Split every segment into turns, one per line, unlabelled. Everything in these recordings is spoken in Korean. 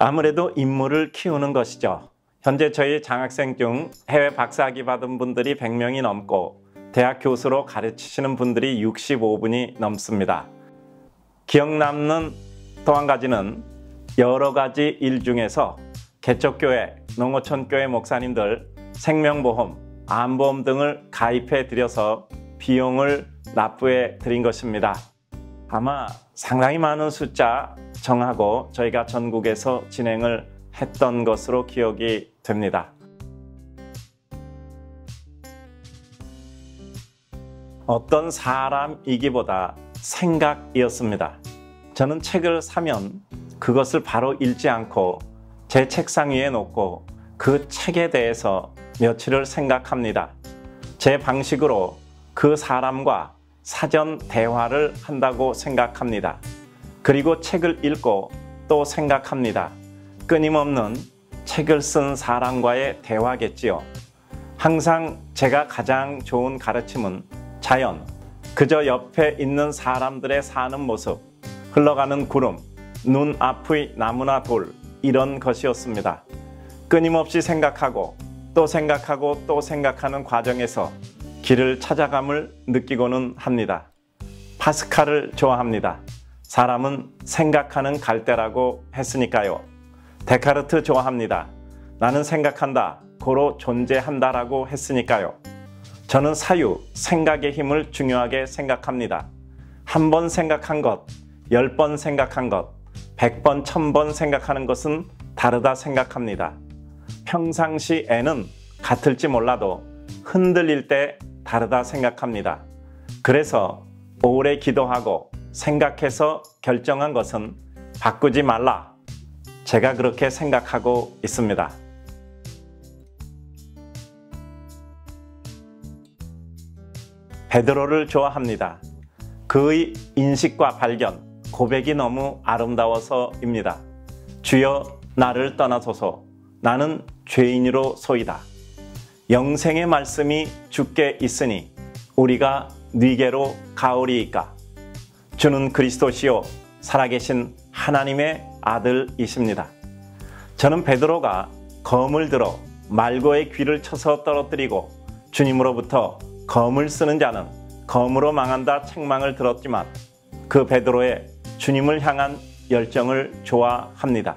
아무래도 인물을 키우는 것이죠. 현재 저희 장학생 중 해외 박사학위 받은 분들이 100명이 넘고 대학 교수로 가르치시는 분들이 65분이 넘습니다. 기억 남는 또 한 가지는 여러 가지 일 중에서 개척교회, 농어촌교회 목사님들 생명보험, 암보험 등을 가입해 드려서 비용을 납부해 드린 것입니다. 아마 상당히 많은 숫자 정하고 저희가 전국에서 진행을 했던 것으로 기억이 됩니다. 어떤 사람이기보다 생각이었습니다. 저는 책을 사면 그것을 바로 읽지 않고 제 책상 위에 놓고 그 책에 대해서 며칠을 생각합니다. 제 방식으로 그 사람과 사전 대화를 한다고 생각합니다. 그리고 책을 읽고 또 생각합니다. 끊임없는 책을 쓴 사람과의 대화겠지요. 항상 제가 가장 좋은 가르침은 자연, 그저 옆에 있는 사람들의 사는 모습, 흘러가는 구름, 눈앞의 나무나 돌, 이런 것이었습니다. 끊임없이 생각하고 또 생각하고 또 생각하는 과정에서 길을 찾아감을 느끼고는 합니다. 파스칼을 좋아합니다. 사람은 생각하는 갈대라고 했으니까요. 데카르트 좋아합니다. 나는 생각한다, 고로 존재한다라고 했으니까요. 저는 사유, 생각의 힘을 중요하게 생각합니다. 한 번 생각한 것, 10번 생각한 것, 100번, 1000번 생각하는 것은 다르다 생각합니다. 평상시에는 같을지 몰라도 흔들릴 때 다르다 생각합니다. 그래서 오래 기도하고 생각해서 결정한 것은 바꾸지 말라. 제가 그렇게 생각하고 있습니다. 베드로를 좋아합니다. 그의 인식과 발견, 고백이 너무 아름다워서입니다. 주여 나를 떠나소서, 나는 죄인으로 소이다. 영생의 말씀이 주께 있으니 우리가 네게로 가오리이까. 주는 그리스도시요 살아계신 하나님의 아들이십니다. 저는 베드로가 검을 들어 말고의 귀를 쳐서 떨어뜨리고 주님으로부터 검을 쓰는 자는 검으로 망한다 책망을 들었지만 그 베드로의 주님을 향한 열정을 좋아합니다.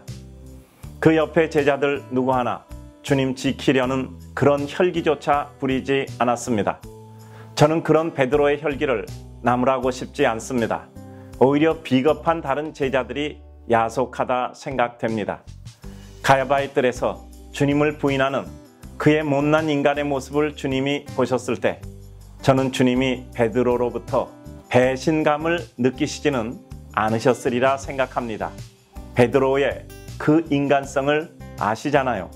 그 옆에 제자들 누구 하나 주님 지키려는 그런 혈기조차 부리지 않았습니다. 저는 그런 베드로의 혈기를 나무라고 싶지 않습니다. 오히려 비겁한 다른 제자들이 야속하다 생각됩니다. 가야바의 뜰에서 주님을 부인하는 그의 못난 인간의 모습을 주님이 보셨을 때 저는 주님이 베드로로부터 배신감을 느끼시지는 않으셨으리라 생각합니다. 베드로의 그 인간성을 아시잖아요.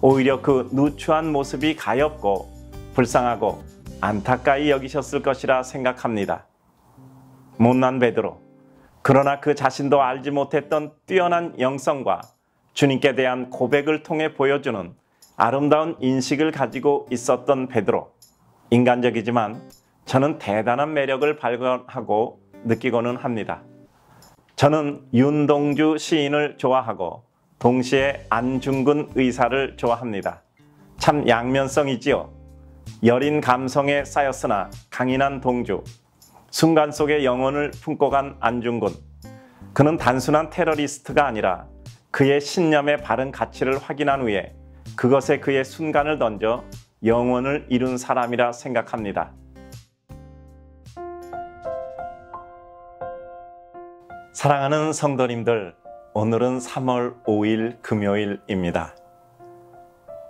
오히려 그 누추한 모습이 가엾고 불쌍하고 안타까이 여기셨을 것이라 생각합니다. 못난 베드로, 그러나 그 자신도 알지 못했던 뛰어난 영성과 주님께 대한 고백을 통해 보여주는 아름다운 인식을 가지고 있었던 베드로. 인간적이지만 저는 대단한 매력을 발견하고 느끼고는 합니다. 저는 윤동주 시인을 좋아하고 동시에 안중근 의사를 좋아합니다. 참 양면성이지요. 여린 감성에 쌓였으나 강인한 동주, 순간 속에 영혼을 품고 간 안중근. 그는 단순한 테러리스트가 아니라 그의 신념의 바른 가치를 확인한 후에 그것에 그의 순간을 던져 영혼을 이룬 사람이라 생각합니다. 사랑하는 성도님들, 오늘은 3월 5일 금요일입니다.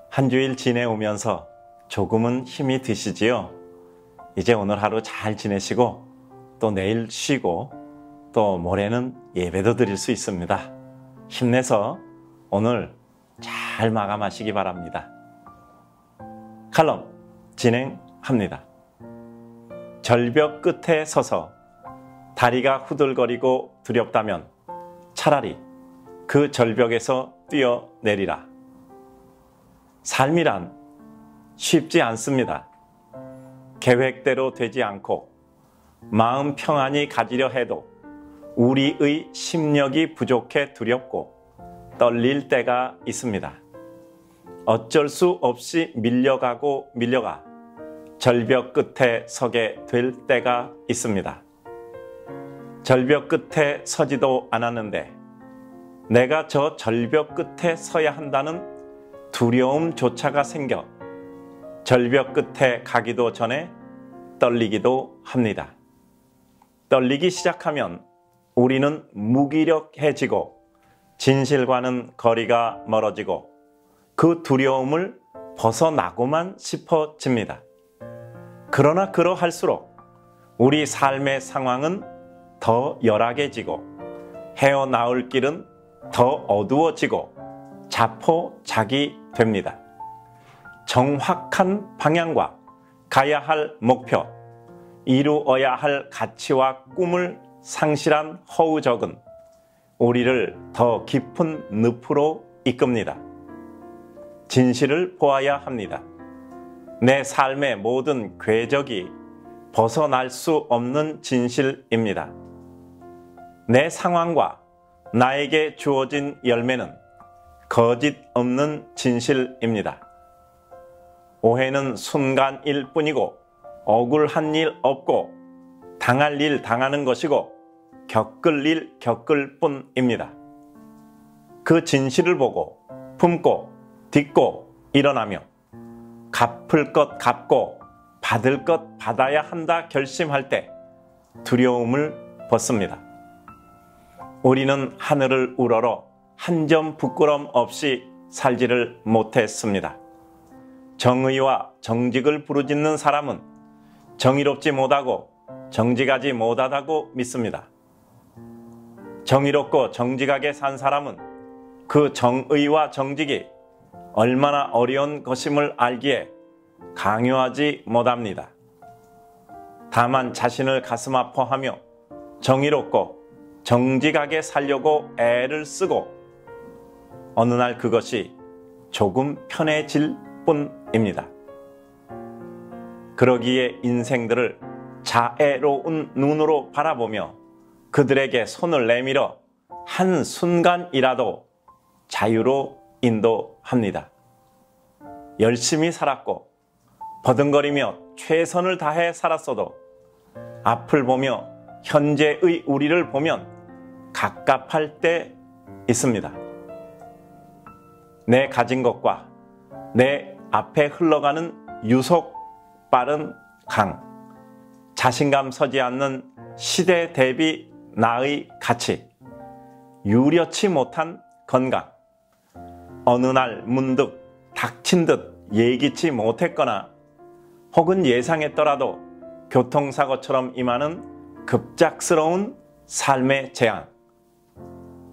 한 주일 지내오면서 조금은 힘이 드시지요? 이제 오늘 하루 잘 지내시고 또 내일 쉬고 또 모레는 예배도 드릴 수 있습니다. 힘내서 오늘 잘 마감하시기 바랍니다. 칼럼 진행합니다. 절벽 끝에 서서 다리가 후들거리고 두렵다면 차라리 그 절벽에서 뛰어내리라. 삶이란 쉽지 않습니다. 계획대로 되지 않고 마음 평안히 가지려 해도 우리의 심력이 부족해 두렵고 떨릴 때가 있습니다. 어쩔 수 없이 밀려가 절벽 끝에 서게 될 때가 있습니다. 절벽 끝에 서지도 않았는데 내가 저 절벽 끝에 서야 한다는 두려움조차가 생겨 절벽 끝에 가기도 전에 떨리기도 합니다. 떨리기 시작하면 우리는 무기력해지고 진실과는 거리가 멀어지고 그 두려움을 벗어나고만 싶어집니다. 그러나 그러할수록 우리 삶의 상황은 더 열악해지고 헤어나올 길은 더 어두워지고 자포자기 됩니다. 정확한 방향과 가야 할 목표, 이루어야 할 가치와 꿈을 상실한 허우적은 우리를 더 깊은 늪으로 이끕니다. 진실을 보아야 합니다. 내 삶의 모든 궤적이 벗어날 수 없는 진실입니다. 내 상황과 나에게 주어진 열매는 거짓 없는 진실입니다. 오해는 순간일 뿐이고 억울한 일 없고 당할 일 당하는 것이고 겪을 일 겪을 뿐입니다. 그 진실을 보고 품고 딛고 일어나며 갚을 것 갚고 받을 것 받아야 한다 결심할 때 두려움을 벗습니다. 우리는 하늘을 우러러 한 점 부끄럼 없이 살지를 못했습니다. 정의와 정직을 부르짖는 사람은 정의롭지 못하고 정직하지 못하다고 믿습니다. 정의롭고 정직하게 산 사람은 그 정의와 정직이 얼마나 어려운 것임을 알기에 강요하지 못합니다. 다만 자신을 가슴 아파하며 정의롭고 정직하게 살려고 애를 쓰고 어느 날 그것이 조금 편해질 뿐입니다. 그러기에 인생들을 자애로운 눈으로 바라보며 그들에게 손을 내밀어 한순간이라도 자유로 인도합니다. 열심히 살았고 버둥거리며 최선을 다해 살았어도 앞을 보며 현재의 우리를 보면 갑갑할 때 있습니다. 내 가진 것과 내 앞에 흘러가는 유속 빠른 강, 자신감 서지 않는 시대 대비 나의 가치, 유려치 못한 건강, 어느 날 문득 닥친 듯 예기치 못했거나 혹은 예상했더라도 교통사고처럼 임하는 급작스러운 삶의 재앙,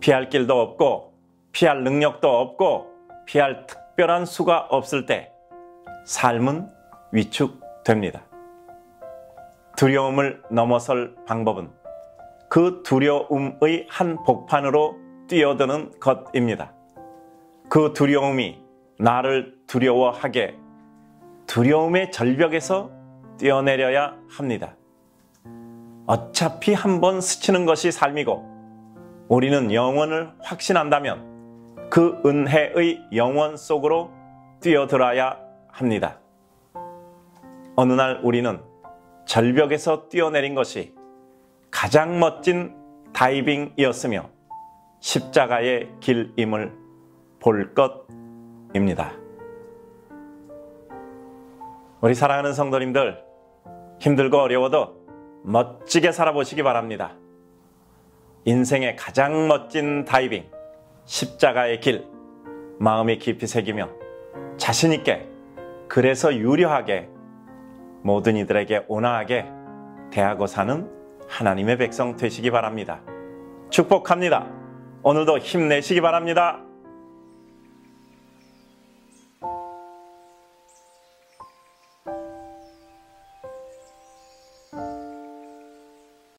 피할 길도 없고 피할 능력도 없고 피할 특별한 수가 없을 때 삶은 위축됩니다. 두려움을 넘어설 방법은 그 두려움의 한 복판으로 뛰어드는 것입니다. 그 두려움이 나를 두려워하게 두려움의 절벽에서 뛰어내려야 합니다. 어차피 한번 스치는 것이 삶이고 우리는 영원을 확신한다면 그 은혜의 영원 속으로 뛰어들어야 합니다. 어느 날 우리는 절벽에서 뛰어내린 것이 가장 멋진 다이빙이었으며 십자가의 길임을 볼 것입니다. 우리 사랑하는 성도님들, 힘들고 어려워도 멋지게 살아보시기 바랍니다. 인생의 가장 멋진 다이빙, 십자가의 길, 마음에 깊이 새기며 자신있게, 그래서 유려하게 모든 이들에게 온화하게 대하고 사는 하나님의 백성 되시기 바랍니다. 축복합니다. 오늘도 힘내시기 바랍니다.